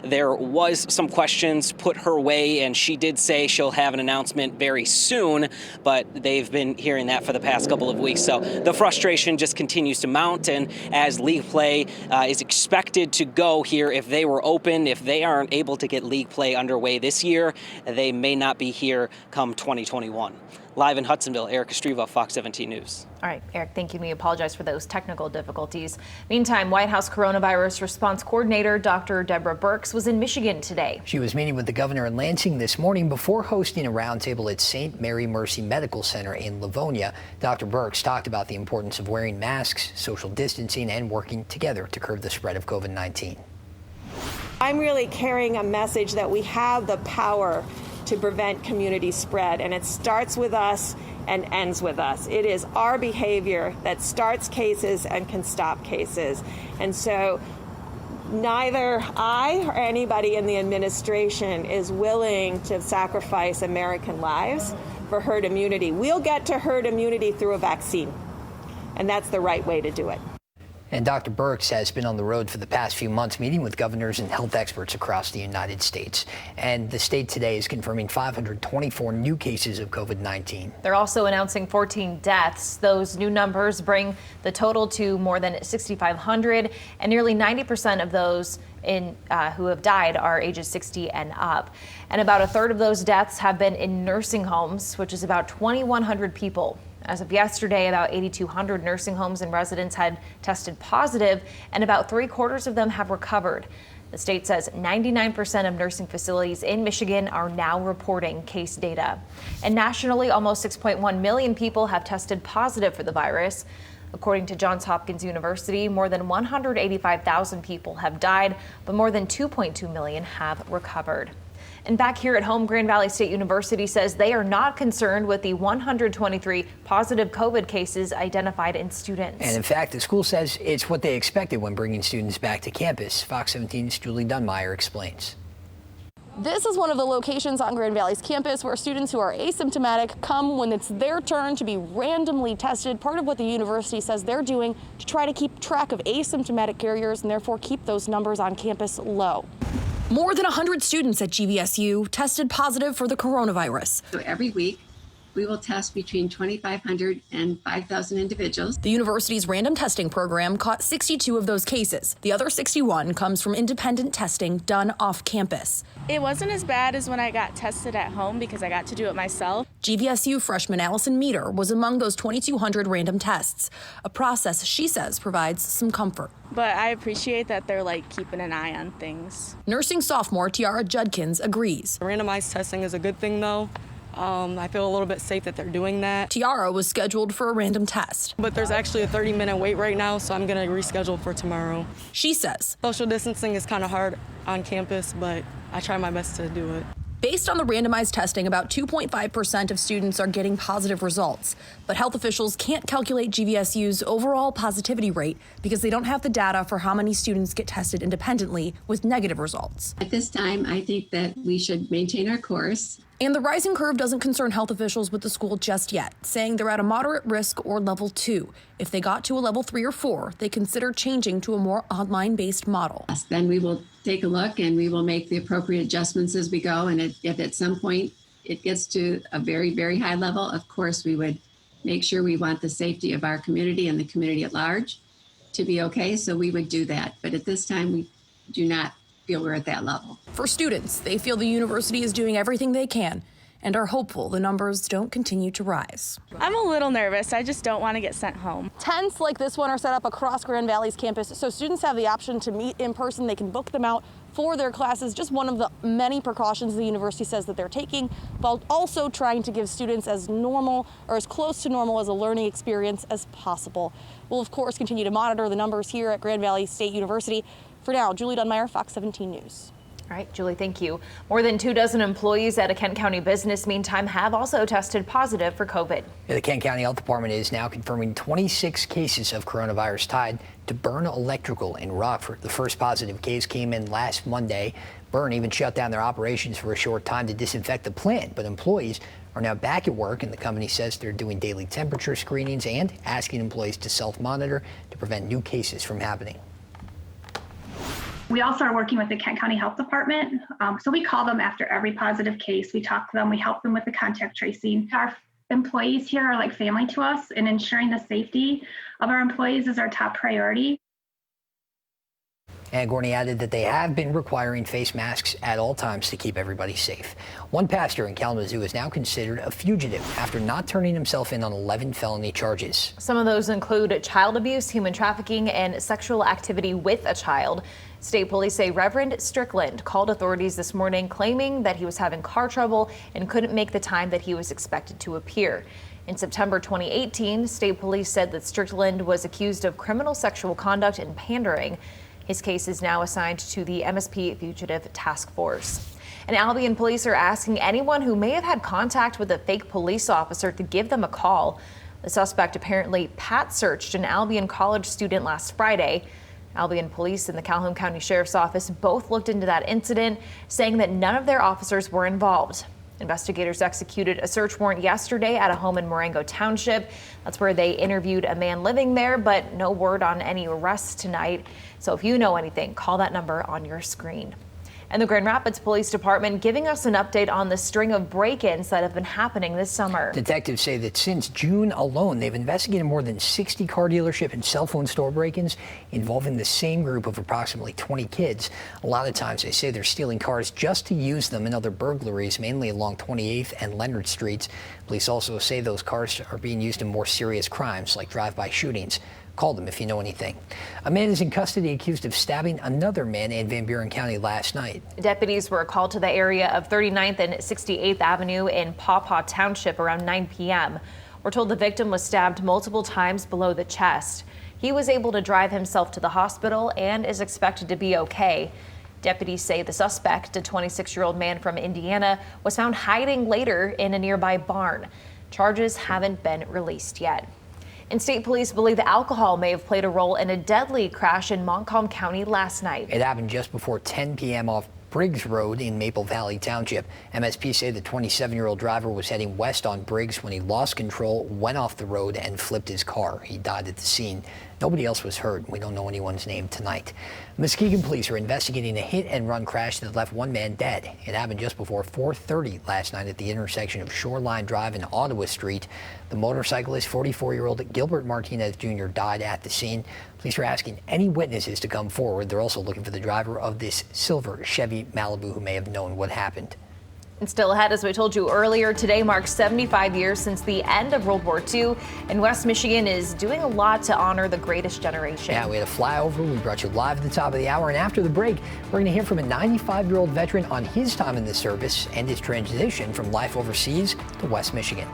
There was some questions put her way, and she did say she'll have an announcement very soon, but they've been hearing that for the past couple of weeks. So the frustration just continues to mount, and as league play is expected to go here, if they were open, if they aren't able to get league play underway this year, they may not be here come 2021. Live in Hudsonville, Eric Estrivo, Fox 17 News. All right, Eric, thank you. We apologize for those technical difficulties. Meantime, White House Coronavirus Response Coordinator Dr. Deborah Birx was in Michigan today. She was meeting with the governor in Lansing this morning before hosting a roundtable at St. Mary Mercy Medical Center in Livonia. Dr. Birx talked about the importance of wearing masks, social distancing, and working together to curb the spread of COVID-19. I'm really carrying a message that we have the power to prevent community spread, and it starts with us and ends with us. It is our behavior that starts cases and can stop cases. And so neither I or anybody in the administration is willing to sacrifice American lives for herd immunity. We'll get to herd immunity through a vaccine, and that's the right way to do it. And Dr. Birx has been on the road for the past few months, meeting with governors and health experts across the United States. And the state today is confirming 524 new cases of COVID-19. They're also announcing 14 deaths. Those new numbers bring the total to more than 6,500, and nearly 90% of those who have died are ages 60 and up. And about a third of those deaths have been in nursing homes, which is about 2,100 people. As of yesterday, about 8,200 nursing homes and residents had tested positive, and about 3/4 of them have recovered. The state says 99% of nursing facilities in Michigan are now reporting case data. And nationally, almost 6.1 million people have tested positive for the virus. According to Johns Hopkins University, more than 185,000 people have died, but more than 2.2 million have recovered. And back here at home, Grand Valley State University says they are not concerned with the 123 positive COVID cases identified in students. And in fact, the school says it's what they expected when bringing students back to campus. Fox 17's Julie Dunmeyer explains. This is one of the locations on Grand Valley's campus where students who are asymptomatic come when it's their turn to be randomly tested. Part of what the university says they're doing to try to keep track of asymptomatic carriers and therefore keep those numbers on campus low. More than 100 students at GVSU tested positive for the coronavirus. So every week, we will test between 2,500 and 5,000 individuals. The university's random testing program caught 62 of those cases. The other 61 comes from independent testing done off campus. It wasn't as bad as when I got tested at home because I got to do it myself. GVSU freshman Allison Meter was among those 2,200 random tests, a process she says provides some comfort. But I appreciate that they're keeping an eye on things. Nursing sophomore Tiara Judkins agrees. Randomized testing is a good thing, though. I feel a little bit safe that they're doing that. Tiara was scheduled for a random test. But there's actually a 30-minute wait right now, so I'm going to reschedule for tomorrow. She says social distancing is kind of hard on campus, but I try my best to do it. Based on the randomized testing, about 2.5% of students are getting positive results. But health officials can't calculate GVSU's overall positivity rate because they don't have the data for how many students get tested independently with negative results. At this time, I think that we should maintain our course. And the rising curve doesn't concern health officials with the school just yet, saying they're at a moderate risk or level 2. If they got to a level 3 or 4, they consider changing to a more online-based model. Then we will take a look and we will make the appropriate adjustments as we go. And if at some point it gets to a very, very high level, of course, we would make sure we want the safety of our community and the community at large to be okay. So we would do that. But at this time, we do not feel we're at that level. For students, they feel the university is doing everything they can and are hopeful the numbers don't continue to rise. I'm a little nervous. I just don't want to get sent home. Tents like this one are set up across Grand Valley's campus, so students have the option to meet in person. They can book them out for their classes. Just one of the many precautions the university says that they're taking, while also trying to give students as normal or as close to normal as a learning experience as possible. We'll, of course, continue to monitor the numbers here at Grand Valley State University. For now, Julie Dunmeyer, Fox 17 News. All right, Julie, thank you. More than 24 employees at a Kent County business, meantime, have also tested positive for COVID. Yeah, the Kent County Health Department is now confirming 26 cases of coronavirus tied to Byrne Electrical in Rockford. The first positive case came in last Monday. Byrne even shut down their operations for a short time to disinfect the plant, but employees are now back at work, and the company says they're doing daily temperature screenings and asking employees to self-monitor to prevent new cases from happening. We also are working with the Kent County Health Department. So we call them after every positive case. We talk to them, we help them with the contact tracing. Our employees here are like family to us, and ensuring the safety of our employees is our top priority. And Gorney added that they have been requiring face masks at all times to keep everybody safe. One pastor in Kalamazoo is now considered a fugitive after not turning himself in on 11 felony charges. Some of those include child abuse, human trafficking, and sexual activity with a child. State police say Reverend Strickland called authorities this morning claiming that he was having car trouble and couldn't make the time that he was expected to appear. In September 2018, state police said that Strickland was accused of criminal sexual conduct and pandering. His case is now assigned to the MSP Fugitive Task Force. And Albion police are asking anyone who may have had contact with a fake police officer to give them a call. The suspect apparently pat searched an Albion college student last Friday. Albion police and the Calhoun County Sheriff's Office both looked into that incident, saying that none of their officers were involved. Investigators executed a search warrant yesterday at a home in Marengo Township. That's where they interviewed a man living there, but no word on any arrests tonight. So if you know anything, call that number on your screen. And the Grand Rapids Police Department giving us an update on the string of break-ins that have been happening this summer. Detectives say that since June alone, they've investigated more than 60 car dealership and cell phone store break-ins involving the same group of approximately 20 kids. A lot of times they say they're stealing cars just to use them in other burglaries, mainly along 28th and Leonard Streets. Police also say those cars are being used in more serious crimes like drive-by shootings. Call them if you know anything. A man is in custody accused of stabbing another man in Van Buren County last night. Deputies were called to the area of 39th and 68th Avenue in Paw Paw Township around 9 p.m. We're told the victim was stabbed multiple times below the chest. He was able to drive himself to the hospital and is expected to be okay. Deputies say the suspect, a 26-year-old man from Indiana, was found hiding later in a nearby barn. Charges haven't been released yet. And state police believe that alcohol may have played a role in a deadly crash in Montcalm County last night. It happened just before 10 p.m. off Briggs Road in Maple Valley Township. MSP say the 27-year-old driver was heading west on Briggs when he lost control, went off the road, and flipped his car. He died at the scene. Nobody else was hurt. We don't know anyone's name tonight. Muskegon police are investigating a hit-and-run crash that left one man dead. It happened just before 4:30 last night at the intersection of Shoreline Drive and Ottawa Street. The motorcyclist, 44-year-old Gilbert Martinez Jr., died at the scene. Police are asking any witnesses to come forward. They're also looking for the driver of this silver Chevy Malibu who may have known what happened. And still ahead, as we told you earlier, today marks 75 years since the end of World War II, and West Michigan is doing a lot to honor the greatest generation. Yeah, we had a flyover. We brought you live at the top of the hour, and after the break, we're going to hear from a 95-year-old veteran on his time in the service and his transition from life overseas to West Michigan.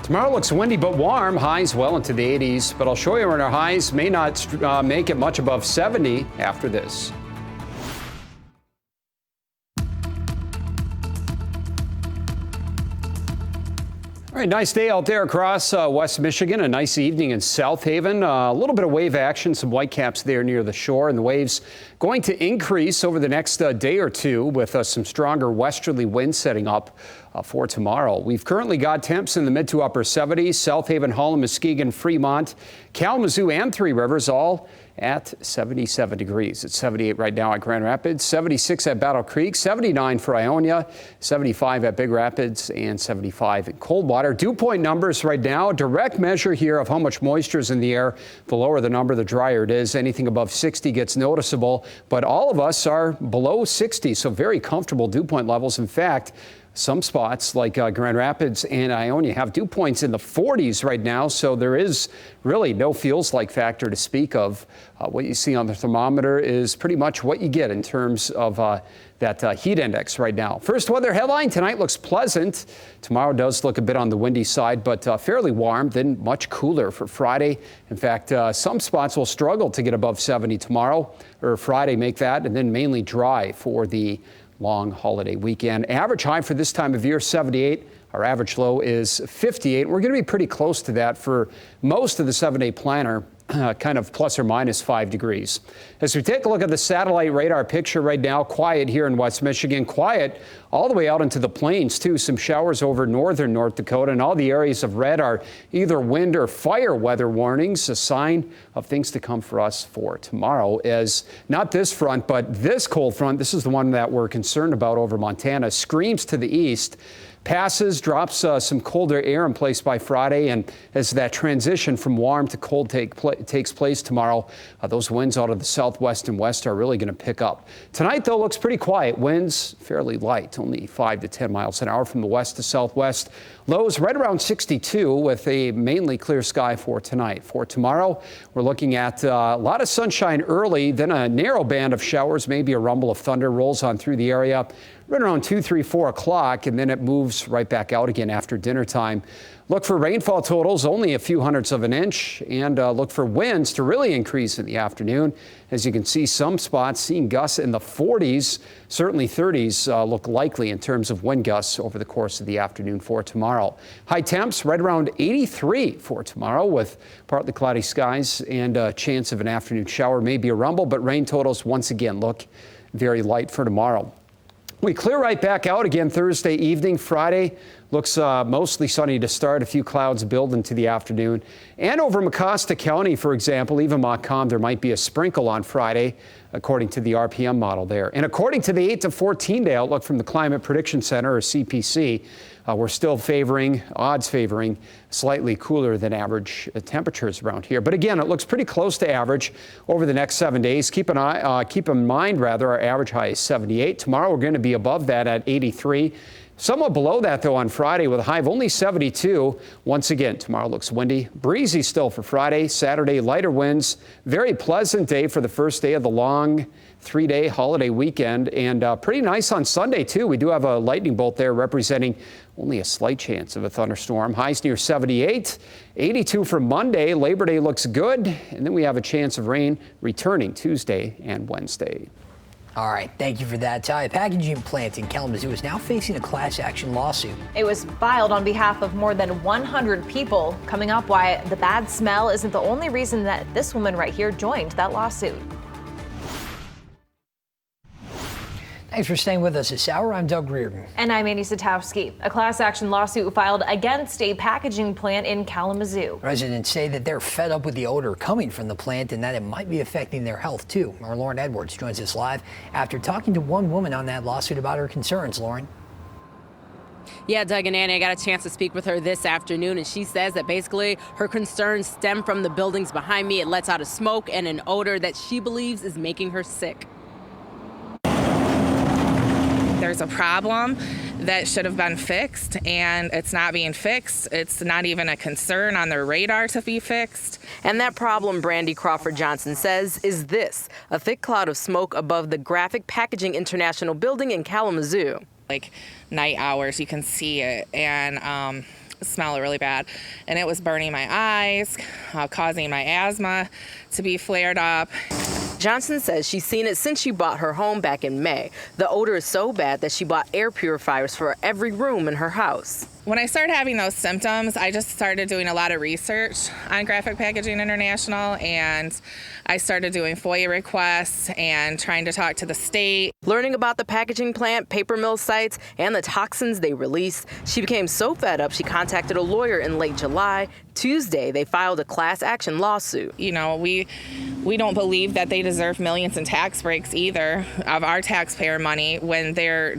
Tomorrow looks windy but warm, highs well into the 80s, but I'll show you when our highs may not make it much above 70 after this. All right, nice day out there across West Michigan. A nice evening in South Haven. A little bit of wave action, some whitecaps there near the shore, and the waves going to increase over the next day or two with some stronger westerly winds setting up for tomorrow. We've currently got temps in the mid to upper 70s. South Haven, Holland, Muskegon, Fremont, Kalamazoo, and Three Rivers all at 77 degrees. It's 78 right now at Grand Rapids, 76 at Battle Creek, 79 for Ionia, 75 at Big Rapids, and 75 at Coldwater. Dew point numbers right now, direct measure here of how much moisture is in the air. The lower the number, the drier it is. Anything above 60 gets noticeable, but all of us are below 60, so very comfortable dew point levels. In fact, some spots like Grand Rapids and Ionia have dew points in the 40s right now, so there is really no feels-like factor to speak of. What you see on the thermometer is pretty much what you get in terms of that heat index right now. First weather headline tonight looks pleasant. Tomorrow does look a bit on the windy side, but fairly warm, then much cooler for Friday. In fact, some spots will struggle to get above 70 tomorrow or Friday, make that, and then mainly dry for the long holiday weekend. Average high for this time of year, 78. Our average low is 58. We're going to be pretty close to that for most of the 7-day planner kind of plus or minus 5 degrees. As we take a look at the satellite radar picture right now, quiet here in West Michigan, quiet all the way out into the plains too. Some showers over northern North Dakota, and all the areas of red are either wind or fire weather warnings, a sign of things to come for us for tomorrow. As not this front, but this cold front, this is the one that we're concerned about over Montana, screams to the east. Passes, drops some colder air in place by Friday, and as that transition from warm to cold takes place tomorrow, those winds out of the southwest and west are really going to pick up. Tonight, though, looks pretty quiet. Winds fairly light, only 5 to 10 miles an hour from the west to southwest. Lows right around 62 with a mainly clear sky for tonight. For tomorrow, we're looking at a lot of sunshine early, then a narrow band of showers, maybe a rumble of thunder rolls on through the area right around 2, 3, 4 o'clock, and then it moves right back out again after dinner time. Look for rainfall totals, only a few hundredths of an inch, and look for winds to really increase in the afternoon. As you can see, some spots seeing gusts in the 40s, certainly 30s look likely in terms of wind gusts over the course of the afternoon for tomorrow. High temps right around 83 for tomorrow with partly cloudy skies and a chance of an afternoon shower, maybe a rumble, but rain totals once again look very light for tomorrow. We clear right back out again Thursday evening. Friday looks mostly sunny to start. A few clouds build into the afternoon. And over Mecosta County, for example, even Montcalm, there might be a sprinkle on Friday, according to the RPM model there. And according to the 8 to 14 day outlook from the Climate Prediction Center, or CPC, we're still odds favoring slightly cooler than average temperatures around here. But again, it looks pretty close to average over the next 7 days. Keep in mind, our average high is 78. Tomorrow, we're going to be above that at 83. Somewhat below that, though, on Friday with a high of only 72. Once again, tomorrow looks windy, breezy still for Friday. Saturday, lighter winds. Very pleasant day for the first day of the long 3-day holiday weekend, and pretty nice on Sunday, too. We do have a lightning bolt there representing only a slight chance of a thunderstorm. Highs near 78, 82 for Monday. Labor Day looks good, and then we have a chance of rain returning Tuesday and Wednesday. All right, thank you for that, Ty. A packaging plant in Kalamazoo is now facing a class action lawsuit. It was filed on behalf of more than 100 people. Coming up, why the bad smell isn't the only reason that this woman right here joined that lawsuit. Thanks for staying with us this hour. I'm Doug Reardon. And I'm Annie Satowski. A class action lawsuit filed against a packaging plant in Kalamazoo. Residents say that they're fed up with the odor coming from the plant and that it might be affecting their health, too. Our Lauren Edwards joins us live after talking to one woman on that lawsuit about her concerns. Lauren. Yeah, Doug and Annie, I got a chance to speak with her this afternoon, and she says that basically her concerns stem from the buildings behind me. It lets out a smoke and an odor that she believes is making her sick. There's a problem that should have been fixed, and it's not being fixed. It's not even a concern on their radar to be fixed. And that problem, Brandy Crawford Johnson says, is this: a thick cloud of smoke above the Graphic Packaging International building in Kalamazoo. Like night hours, you can see it and smell it really bad. And it was burning my eyes, causing my asthma to be flared up. Johnson says she's seen it since she bought her home back in May. The odor is so bad that she bought air purifiers for every room in her house. When I started having those symptoms, I just started doing a lot of research on Graphic Packaging International, and I started doing FOIA requests and trying to talk to the state. Learning about the packaging plant, paper mill sites, and the toxins they release, she became so fed up she contacted a lawyer in late July. Tuesday, they filed a class action lawsuit. You know, we don't believe that they deserve millions in tax breaks either of our taxpayer money when they're,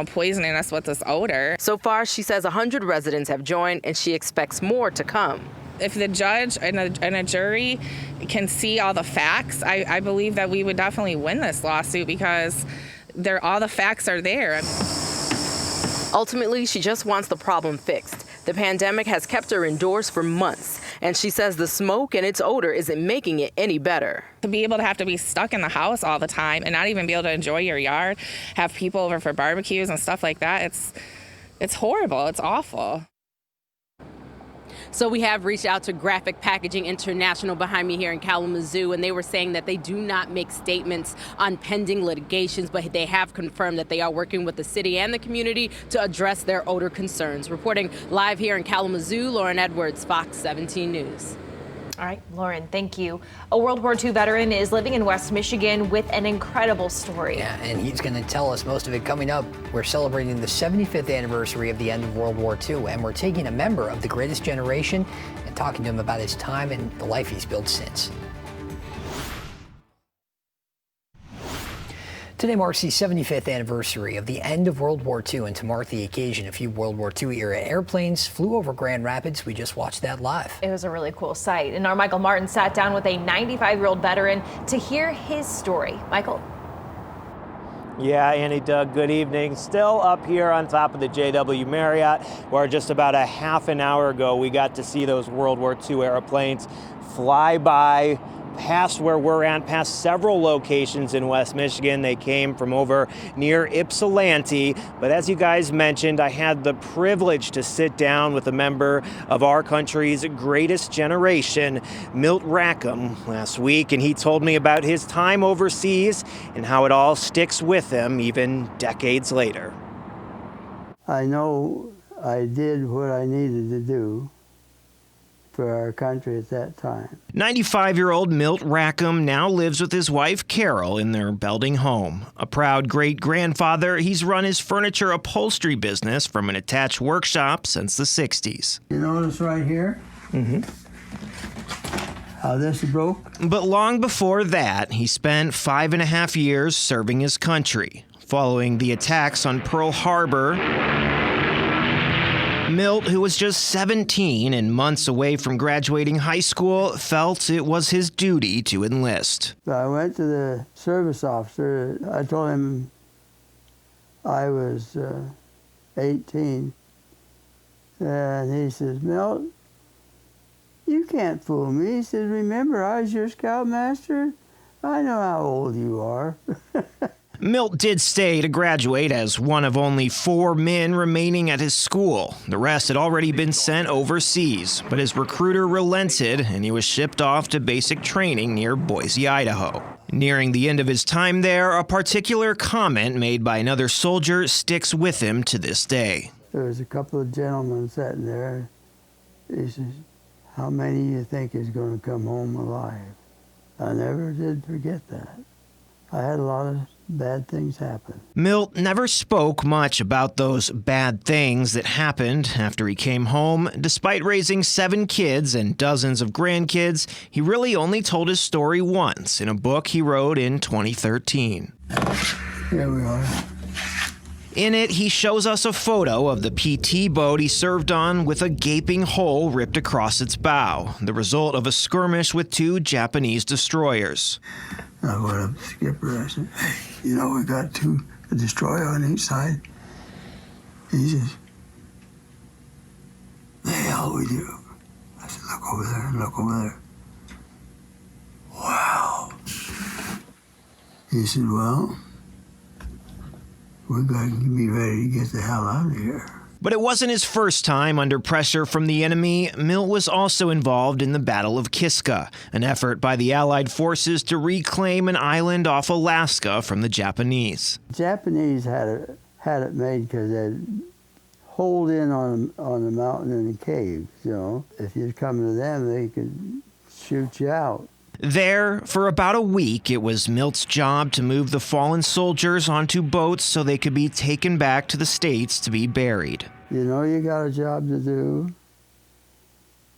poisoning us with this odor. So far, she says 100 residents have joined, and she expects more to come. If the judge and a jury can see all the facts, I believe that we would definitely win this lawsuit because all the facts are there. Ultimately, she just wants the problem fixed. The pandemic has kept her indoors for months, and she says the smoke and its odor isn't making it any better. To be able to have to be stuck in the house all the time and not even be able to enjoy your yard, have people over for barbecues and stuff like that, it's horrible. It's awful. So we have reached out to Graphic Packaging International behind me here in Kalamazoo, and they were saying that they do not make statements on pending litigations, but they have confirmed that they are working with the city and the community to address their odor concerns. Reporting live here in Kalamazoo, Lauren Edwards, Fox 17 News. All right, Lauren, thank you. A World War II veteran is living in West Michigan with an incredible story. Yeah, and he's going to tell us most of it coming up. We're celebrating the 75th anniversary of the end of World War II, and we're taking a member of the greatest generation and talking to him about his time and the life he's built since. Today marks the 75th anniversary of the end of World War II, and to mark the occasion, a few World War II era airplanes flew over Grand Rapids. We just watched that live. It was a really cool sight, and our Michael Martin sat down with a 95-year-old veteran to hear his story. Michael. Yeah, Annie, Doug, good evening. Still up here on top of the JW Marriott, where just about a half an hour ago we got to see those World War II airplanes fly by past where we're at, past several locations in West Michigan. They came from over near Ypsilanti. But as you guys mentioned, I had the privilege to sit down with a member of our country's greatest generation, Milt Rackham, last week, and he told me about his time overseas and how it all sticks with him even decades later. I know I did what I needed to do for our country at that time. 95-year-old Milt Rackham now lives with his wife Carol in their Belding home. A proud great-grandfather, he's run his furniture upholstery business from an attached workshop since the 60s. You notice right here? How this broke? But long before that, he spent 5.5 years serving his country. Following the attacks on Pearl Harbor, Milt, who was just 17 and months away from graduating high school, felt it was his duty to enlist. I went to the service officer. I told him I was 18. And he says, Milt, you can't fool me. He says, remember, I was your scoutmaster. I know how old you are. Milt did stay to graduate as one of only 4 men remaining at his school. The rest had already been sent overseas, but his recruiter relented and he was shipped off to basic training near Boise, Idaho. Nearing the end of his time there, a particular comment made by another soldier sticks with him to this day. There was a couple of gentlemen sitting there. He says, how many of you think is going to come home alive? I never did forget that. I had a lot of bad things happen. Milt never spoke much about those bad things that happened after he came home. Despite raising 7 kids and dozens of grandkids, he really only told his story once in a book he wrote in 2013. Here we are. In it, he shows us a photo of the PT boat he served on with a gaping hole ripped across its bow, the result of a skirmish with 2 Japanese destroyers. I went up to the skipper. I said, hey, you know, we got a destroyer on each side. He says, the hell we do? I said, look over there, look over there. Wow. He said, well, we've got to be ready to get the hell out of here. But it wasn't his first time under pressure from the enemy. Milt was also involved in the Battle of Kiska, an effort by the Allied forces to reclaim an island off Alaska from the Japanese. The Japanese had it made because they'd hold in on the mountain in the caves, you know. If you'd come to them, they could shoot you out. There, for about a week, it was Milt's job to move the fallen soldiers onto boats so they could be taken back to the States to be buried. You know you got a job to do.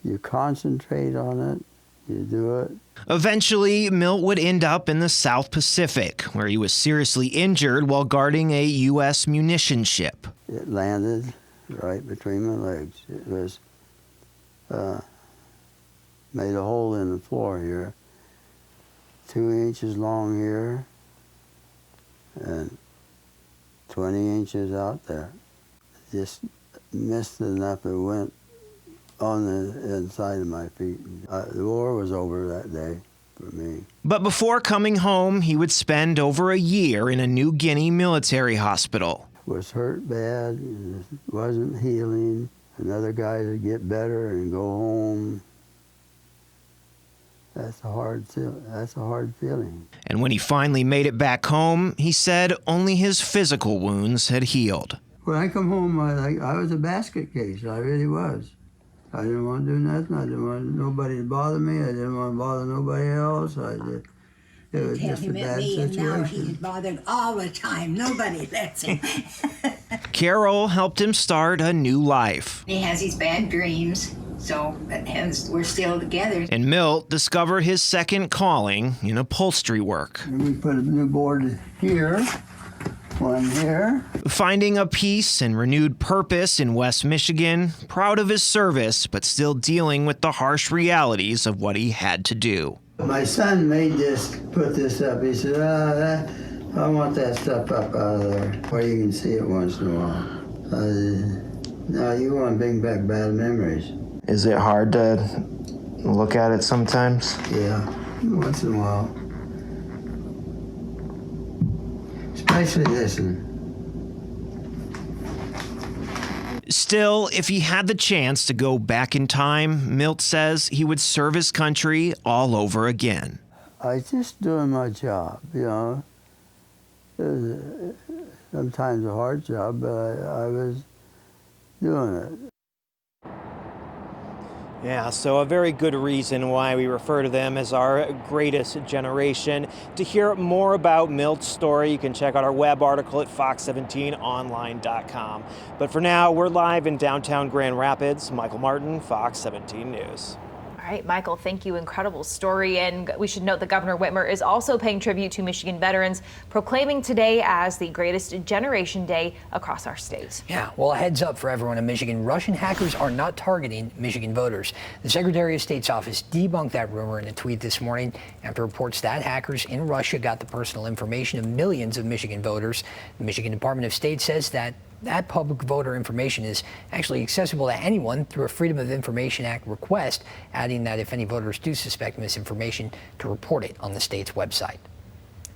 You concentrate on it. You do it. Eventually, Milt would end up in the South Pacific, where he was seriously injured while guarding a U.S. munition ship. It landed right between my legs. It was made a hole in the floor here. 2 inches long here and 20 inches out there. Just missed enough it went on the inside of my feet. The war was over that day for me. But before coming home, he would spend over a year in a New Guinea military hospital. Was hurt bad, wasn't healing. Another guy to get better and go home. That's a hard feeling. And when he finally made it back home, he said only his physical wounds had healed. When I come home, I was a basket case. I really was. I didn't want to do nothing. I didn't want nobody to bother me. I didn't want to bother nobody else. It was just a bad situation. Now he's bothered all the time. Nobody lets him. Carol helped him start a new life. He has these bad dreams, so hence we're still together. And Milt discovered his second calling in upholstery work. We put a new board here, one here. Finding a peace and renewed purpose in West Michigan, proud of his service, but still dealing with the harsh realities of what he had to do. My son put this up. He said, I want that stuff up out of there where you can see it once in a while. No, you want to bring back bad memories. Is it hard to look at it sometimes? Yeah, once in a while. Especially this one. Still, if he had the chance to go back in time, Milt says he would serve his country all over again. I was just doing my job, you know. It was sometimes a hard job, but I was doing it. Yeah, so a very good reason why we refer to them as our greatest generation. To hear more about Milt's story, you can check out our web article at fox17online.com. But for now, we're live in downtown Grand Rapids. Michael Martin, Fox 17 News. All right, Michael, thank you. Incredible story. And we should note that Governor Whitmer is also paying tribute to Michigan veterans, proclaiming today as the greatest generation day across our state. Yeah, well, a heads up for everyone in Michigan. Russian hackers are not targeting Michigan voters. The Secretary of State's office debunked that rumor in a tweet this morning after reports that hackers in Russia got the personal information of millions of Michigan voters. The Michigan Department of State says that public voter information is actually accessible to anyone through a Freedom of Information Act request, adding that if any voters do suspect misinformation, to report it on the state's website.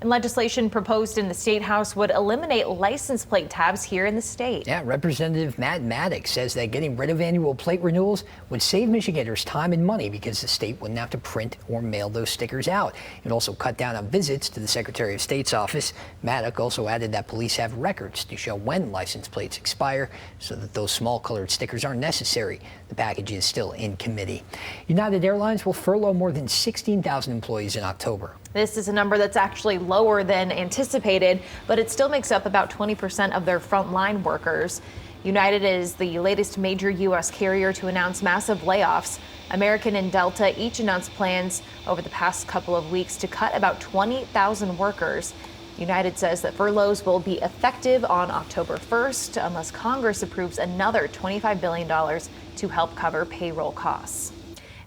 And legislation proposed in the State House would eliminate license plate tabs here in the state. Yeah, Representative Matt Maddox says that getting rid of annual plate renewals would save Michiganders time and money because the state wouldn't have to print or mail those stickers out. It would also cut down on visits to the Secretary of State's office. Maddox also added that police have records to show when license plates expire so that those small colored stickers aren't necessary. The package is still in committee. United Airlines will furlough more than 16,000 employees in October. This is a number that's actually lower than anticipated, but it still makes up about 20% of their frontline workers. United is the latest major U.S. carrier to announce massive layoffs. American and Delta each announced plans over the past couple of weeks to cut about 20,000 workers. United says that furloughs will be effective on October 1st unless Congress approves another $25 billion to help cover payroll costs.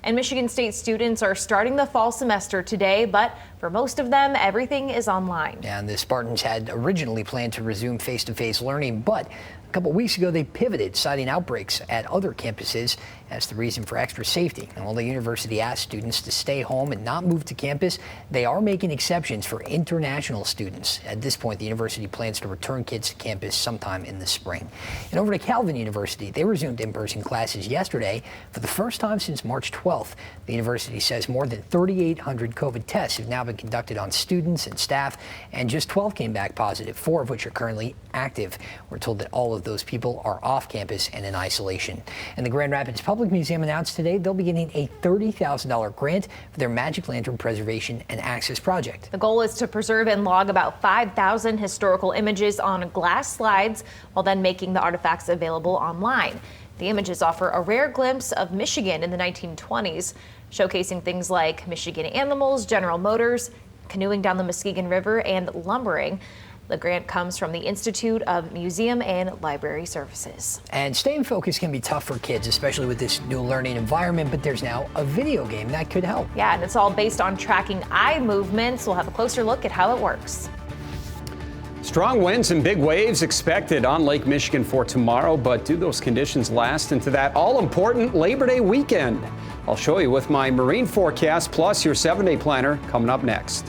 And Michigan State students are starting the fall semester today, but for most of them, everything is online. And the Spartans had originally planned to resume face-to-face learning, but a couple weeks ago they pivoted, citing outbreaks at other campuses as the reason for extra safety. And while the university asked students to stay home and not move to campus, they are making exceptions for international students. At this point, the university plans to return kids to campus sometime in the spring. And over to Calvin University, they resumed in-person classes yesterday for the first time since March 12th. The university says more than 3,800 COVID tests have now been conducted on students and staff, and just 12 came back positive, 4 of which are currently active. We're told that all of those people are off campus and in isolation. And the Grand Rapids Public Museum announced today they'll be getting a $30,000 grant for their Magic Lantern Preservation and Access project. The goal is to preserve and log about 5,000 historical images on glass slides while then making the artifacts available online. The images offer a rare glimpse of Michigan in the 1920s, showcasing things like Michigan animals, General Motors, canoeing down the Muskegon River, and lumbering. The grant comes from the Institute of Museum and Library Services. And staying focused can be tough for kids, especially with this new learning environment, but there's now a video game that could help. Yeah, and it's all based on tracking eye movements. We'll have a closer look at how it works. Strong winds and big waves expected on Lake Michigan for tomorrow, but do those conditions last into that all-important Labor Day weekend? I'll show you with my marine forecast plus your 7-day planner coming up next.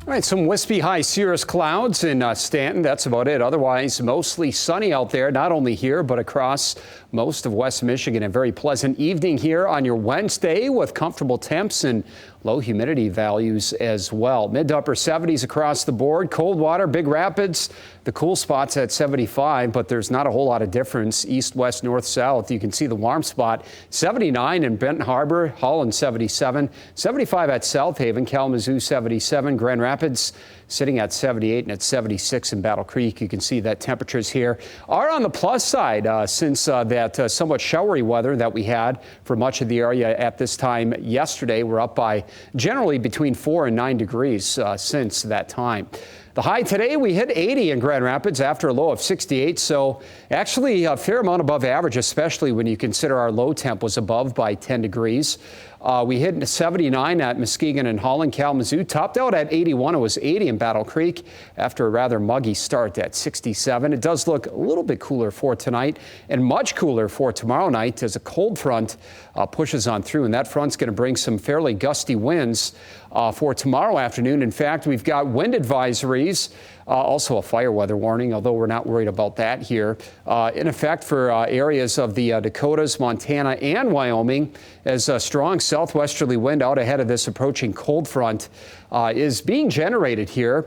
All right, some wispy high cirrus clouds in Stanton. That's about it. Otherwise, mostly sunny out there, not only here, but across most of West Michigan. A very pleasant evening here on your Wednesday with comfortable temps and low humidity values as well. Mid to upper 70s across the board. Coldwater, Big Rapids, the cool spots at 75, but there's not a whole lot of difference east, west, north, south. You can see the warm spot 79 in Benton Harbor, Holland 77, 75 at South Haven, Kalamazoo 77, Grand Rapids sitting at 78 and at 76 in Battle Creek. You can see that temperatures here are on the plus side since that somewhat showery weather that we had for much of the area at this time yesterday. We're up by generally between 4 and 9 degrees since that time. The high today, we hit 80 in Grand Rapids after a low of 68, so actually a fair amount above average, especially when you consider our low temp was above by 10 degrees. We hit 79 at Muskegon and Holland. Kalamazoo topped out at 81. It was 80 in Battle Creek after a rather muggy start at 67. It does look a little bit cooler for tonight and much cooler for tomorrow night as a cold front pushes on through, and that front's going to bring some fairly gusty winds for tomorrow afternoon. In fact, we've got wind advisories, also a fire weather warning, although we're not worried about that here, in effect for areas of the Dakotas, Montana, and Wyoming, as a strong southwesterly wind out ahead of this approaching cold front is being generated here.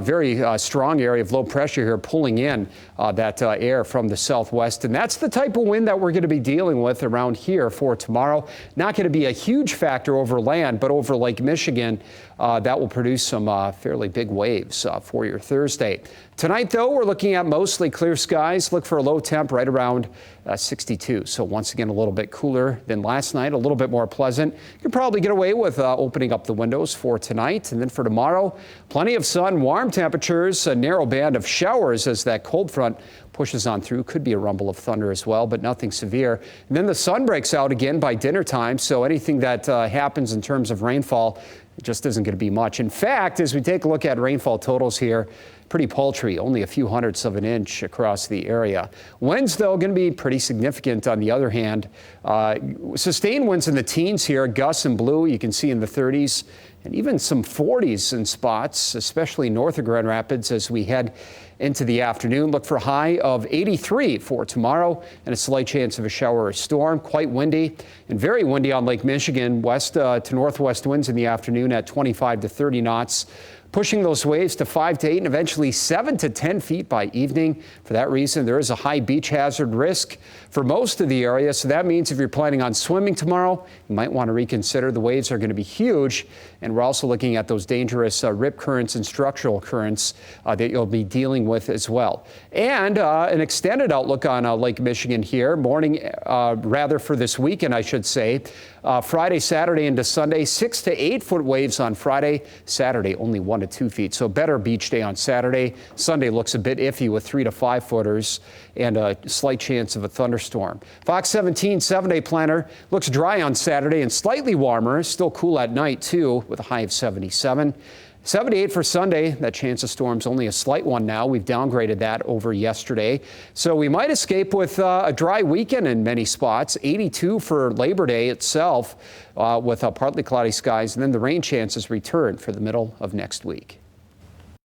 Very strong area of low pressure here pulling in that air from the southwest. And that's the type of wind that we're going to be dealing with around here for tomorrow. Not going to be a huge factor over land, but over Lake Michigan, that will produce some fairly big waves for your Thursday. Tonight, though, we're looking at mostly clear skies. Look for a low temp right around 62. So once again, a little bit cooler than last night, a little bit more pleasant. You can probably get away with opening up the windows for tonight. And then for tomorrow, plenty of sun, warm temperatures, a narrow band of showers as that cold front pushes on through. Could be a rumble of thunder as well, but nothing severe. And then the sun breaks out again by dinner time. So anything that happens in terms of rainfall, it just isn't going to be much. In fact, as we take a look at rainfall totals here, pretty paltry, only a few hundredths of an inch across the area. Winds, though, going to be pretty significant on the other hand. Sustained winds in the teens here, gusts in blue, you can see in the 30s, and even some 40s in spots, especially north of Grand Rapids as we head into the afternoon. Look for a high of 83 for tomorrow and a slight chance of a shower or storm. Quite windy and very windy on Lake Michigan. West to northwest winds in the afternoon at 25 to 30 knots. Pushing those waves to 5 to 8 and eventually 7 to 10 feet by evening. For that reason, there is a high beach hazard risk for most of the area. So that means if you're planning on swimming tomorrow, you might want to reconsider. The waves are going to be huge. And we're also looking at those dangerous rip currents and structural currents that you'll be dealing with as well. And an extended outlook on Lake Michigan here. Morning, rather for this weekend, I should say. Friday, Saturday into Sunday, 6 to 8 foot waves on Friday. Saturday, only 1 to 2 feet. So better beach day on Saturday. Sunday looks a bit iffy with 3 to 5 footers and a slight chance of a thunderstorm. Fox 17 7-day planner looks dry on Saturday and slightly warmer. Still cool at night, too, with a high of 77. 78 for Sunday. That chance of storms only a slight one now. We've downgraded that over yesterday. So we might escape with a dry weekend in many spots. 82 for Labor Day itself with partly cloudy skies. And then the rain chances return for the middle of next week.